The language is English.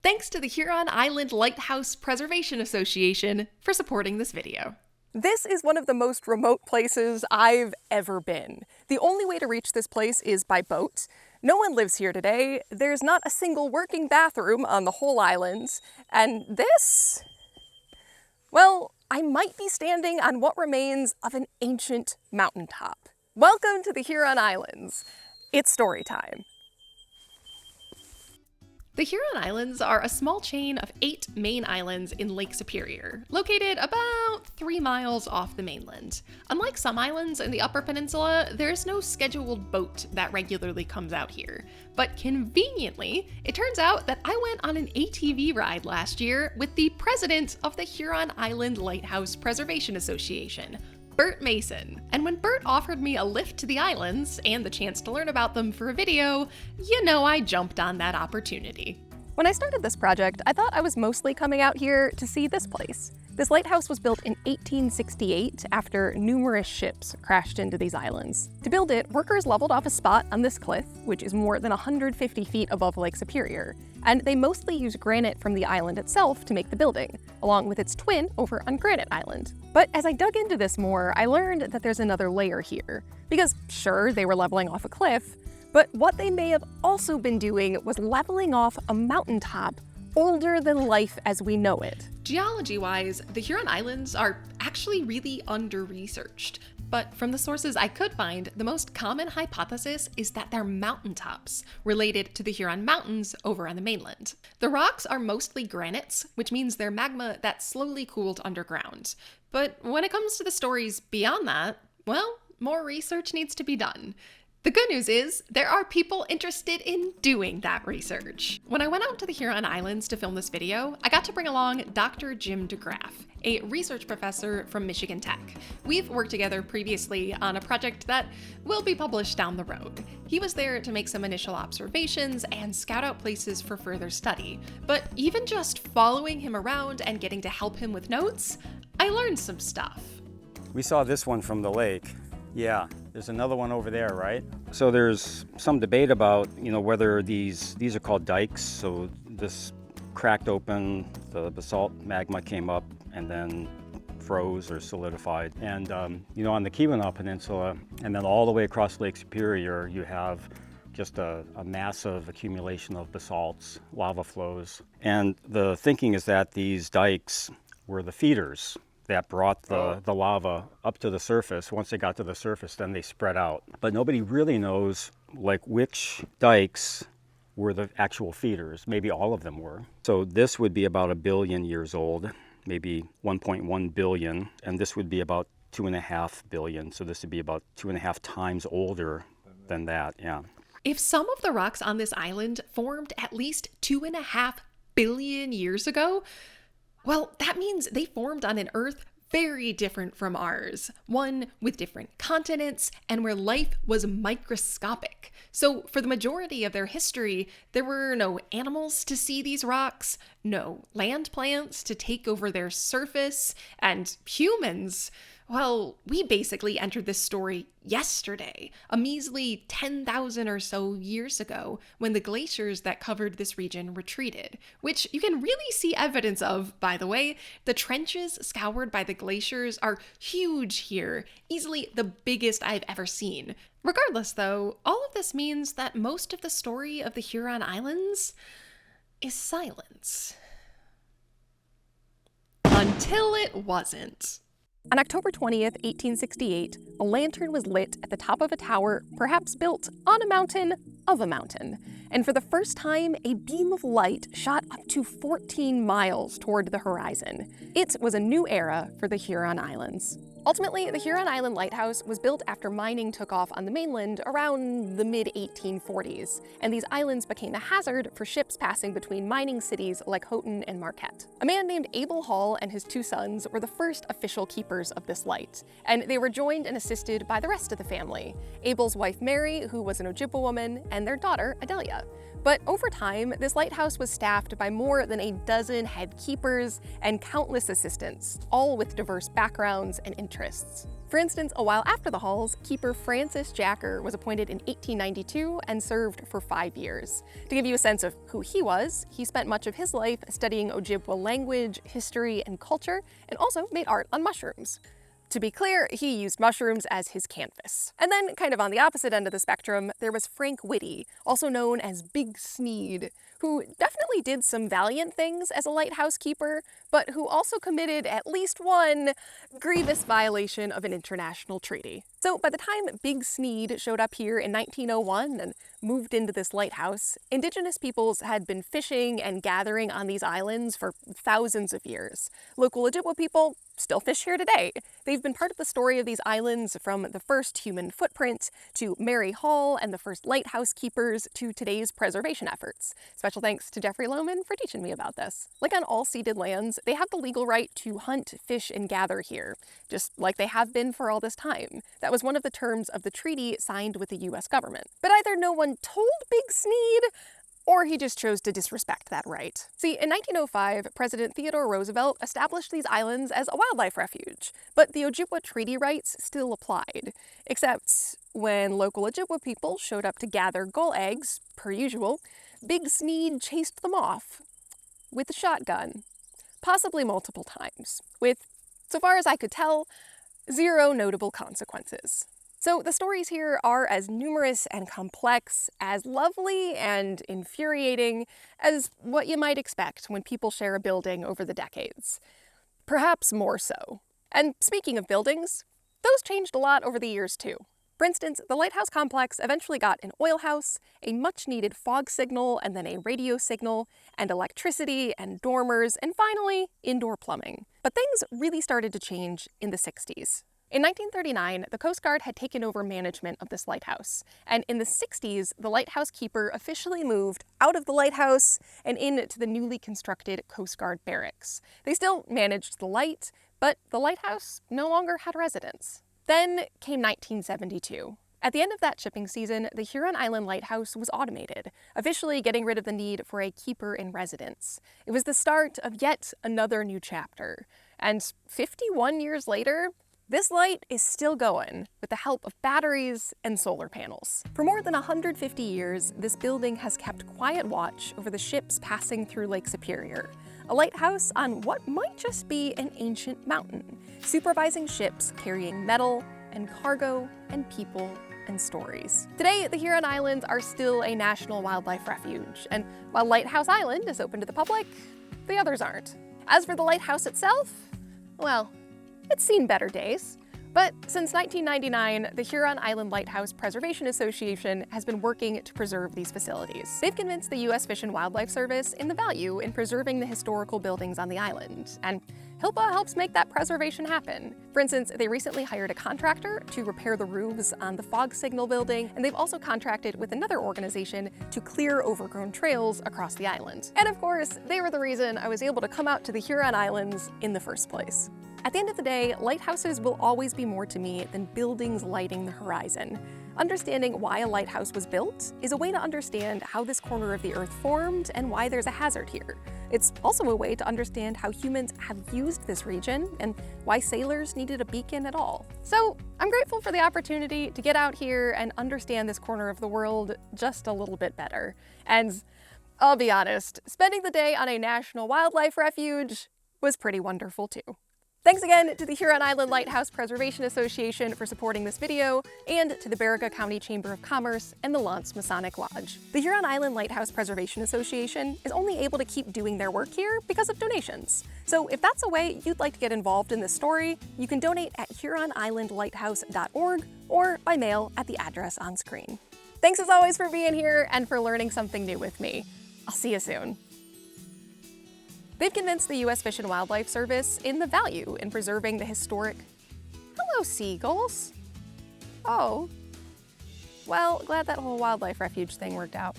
Thanks to the Huron Island Lighthouse Preservation Association for supporting this video. This is one of the most remote places I've ever been. The only way to reach this place is by boat. No one lives here today. There's not a single working bathroom on the whole island. And this? Well, I might be standing on what remains of an ancient mountaintop. Welcome to the Huron Islands. It's story time. The Huron Islands are a small chain of 8 main islands in Lake Superior, located about 3 miles off the mainland. Unlike some islands in the Upper Peninsula, there's no scheduled boat that regularly comes out here. But conveniently, it turns out that I went on an ATV ride last year with the president of the Huron Island Lighthouse Preservation Association, Bert Mason. And when Bert offered me a lift to the islands and the chance to learn about them for a video, you know I jumped on that opportunity. When I started this project, I thought I was mostly coming out here to see this place. This lighthouse was built in 1868 after numerous ships crashed into these islands. To build it, workers leveled off a spot on this cliff, which is more than 150 feet above Lake Superior, and they mostly used granite from the island itself to make the building, along with its twin over on Granite Island. But as I dug into this more, I learned that there's another layer here. Because sure, they were leveling off a cliff, but what they may have also been doing was leveling off a mountaintop older than life as we know it. Geology-wise, the Huron Islands are actually really under-researched. But from the sources I could find, the most common hypothesis is that they're mountaintops, related to the Huron Mountains over on the mainland. The rocks are mostly granites, which means they're magma that slowly cooled underground. But when it comes to the stories beyond that, well, more research needs to be done. The good news is, there are people interested in doing that research. When I went out to the Huron Islands to film this video, I got to bring along Dr. Jim DeGraff, a research professor from Michigan Tech. We've worked together previously on a project that will be published down the road. He was there to make some initial observations and scout out places for further study. But even just following him around and getting to help him with notes, I learned some stuff. We saw this one from the lake. Yeah, there's another one over there, right? So there's some debate about, whether these are called dikes. So this cracked open, the basalt magma came up and then froze or solidified. And, on the Keweenaw Peninsula and then all the way across Lake Superior, you have just a massive accumulation of basalts, lava flows. And the thinking is that these dikes were the feeders that brought the lava up to the surface. Once they got to the surface, then they spread out. But nobody really knows which dikes were the actual feeders. Maybe all of them were. So this would be about 1 billion years old, maybe 1.1 billion, and this would be about 2.5 billion. So this would be about 2.5 times older than that, yeah. If some of the rocks on this island formed at least 2.5 billion years ago, well, that means they formed on an Earth very different from ours, one with different continents and where life was microscopic. So for the majority of their history, there were no animals to see these rocks, no land plants to take over their surface, and humans, well, we basically entered this story yesterday, a measly 10,000 or so years ago, when the glaciers that covered this region retreated, which you can really see evidence of, by the way. The trenches scoured by the glaciers are huge here, easily the biggest I've ever seen. Regardless, though, all of this means that most of the story of the Huron Islands is silence. Until it wasn't. On October 20th, 1868, a lantern was lit at the top of a tower, perhaps built on a mountain of a mountain. And for the first time, a beam of light shot up to 14 miles toward the horizon. It was a new era for the Huron Islands. Ultimately, the Huron Island Lighthouse was built after mining took off on the mainland around the mid-1840s, and these islands became a hazard for ships passing between mining cities like Houghton and Marquette. A man named Abel Hall and his 2 sons were the first official keepers of this light, and they were joined and assisted by the rest of the family: Abel's wife Mary, who was an Ojibwa woman, and their daughter Adelia. But over time, this lighthouse was staffed by more than a dozen head keepers and countless assistants, all with diverse backgrounds and interests. For instance, a while after the Halls, keeper Francis Jacker was appointed in 1892 and served for 5 years. To give you a sense of who he was, he spent much of his life studying Ojibwa language, history, and culture, and also made art on mushrooms. To be clear, he used mushrooms as his canvas. And then, kind of on the opposite end of the spectrum, there was Frank Whitty, also known as Big Sneed, who definitely did some valiant things as a lighthouse keeper, but who also committed at least one grievous violation of an international treaty. So by the time Big Sneed showed up here in 1901 and moved into this lighthouse, indigenous peoples had been fishing and gathering on these islands for thousands of years. Local Ojibwa people still fish here today. They've been part of the story of these islands from the first human footprint to Mary Hall and the first lighthouse keepers to today's preservation efforts. Special thanks to Jeffrey Lohman for teaching me about this. Like on all ceded lands, they have the legal right to hunt, fish, and gather here, just like they have been for all this time. That was one of the terms of the treaty signed with the US government. But either no one told Big Sneed, or he just chose to disrespect that right. See, in 1905, President Theodore Roosevelt established these islands as a wildlife refuge, but the Ojibwa treaty rights still applied. Except when local Ojibwa people showed up to gather gull eggs, per usual, Big Sneed chased them off with a shotgun, possibly multiple times, with, so far as I could tell, 0 notable consequences. So the stories here are as numerous and complex, as lovely and infuriating as what you might expect when people share a building over the decades. Perhaps more so. And speaking of buildings, those changed a lot over the years too. For instance, the lighthouse complex eventually got an oil house, a much-needed fog signal, and then a radio signal, and electricity, and dormers, and finally, indoor plumbing. But things really started to change in the 60s. In 1939, the Coast Guard had taken over management of this lighthouse, and in the 60s, the lighthouse keeper officially moved out of the lighthouse and into the newly constructed Coast Guard barracks. They still managed the light, but the lighthouse no longer had residents. Then came 1972. At the end of that shipping season, the Huron Island Lighthouse was automated, officially getting rid of the need for a keeper in residence. It was the start of yet another new chapter. And 51 years later, this light is still going with the help of batteries and solar panels. For more than 150 years, this building has kept quiet watch over the ships passing through Lake Superior, a lighthouse on what might just be an ancient mountain, supervising ships carrying metal and cargo and people and stories. Today, the Huron Islands are still a national wildlife refuge, and while Lighthouse Island is open to the public, the others aren't. As for the lighthouse itself, well, it's seen better days. But since 1999, the Huron Island Lighthouse Preservation Association has been working to preserve these facilities. They've convinced the U.S. Fish and Wildlife Service in the value in preserving the historical buildings on the island, and HILPA helps make that preservation happen. For instance, they recently hired a contractor to repair the roofs on the fog signal building, and they've also contracted with another organization to clear overgrown trails across the island. And of course, they were the reason I was able to come out to the Huron Islands in the first place. At the end of the day, lighthouses will always be more to me than buildings lighting the horizon. Understanding why a lighthouse was built is a way to understand how this corner of the earth formed and why there's a hazard here. It's also a way to understand how humans have used this region and why sailors needed a beacon at all. So I'm grateful for the opportunity to get out here and understand this corner of the world just a little bit better. And I'll be honest, spending the day on a national wildlife refuge was pretty wonderful too. Thanks again to the Huron Island Lighthouse Preservation Association for supporting this video, and to the Baraga County Chamber of Commerce and the L'Anse Masonic Lodge. The Huron Island Lighthouse Preservation Association is only able to keep doing their work here because of donations. So if that's a way you'd like to get involved in this story, you can donate at huronislandlighthouse.org or by mail at the address on screen. Thanks as always for being here and for learning something new with me. I'll see you soon. They've convinced the U.S. Fish and Wildlife Service in the value in preserving the historic... Hello, seagulls. Oh. Well, glad that whole wildlife refuge thing worked out.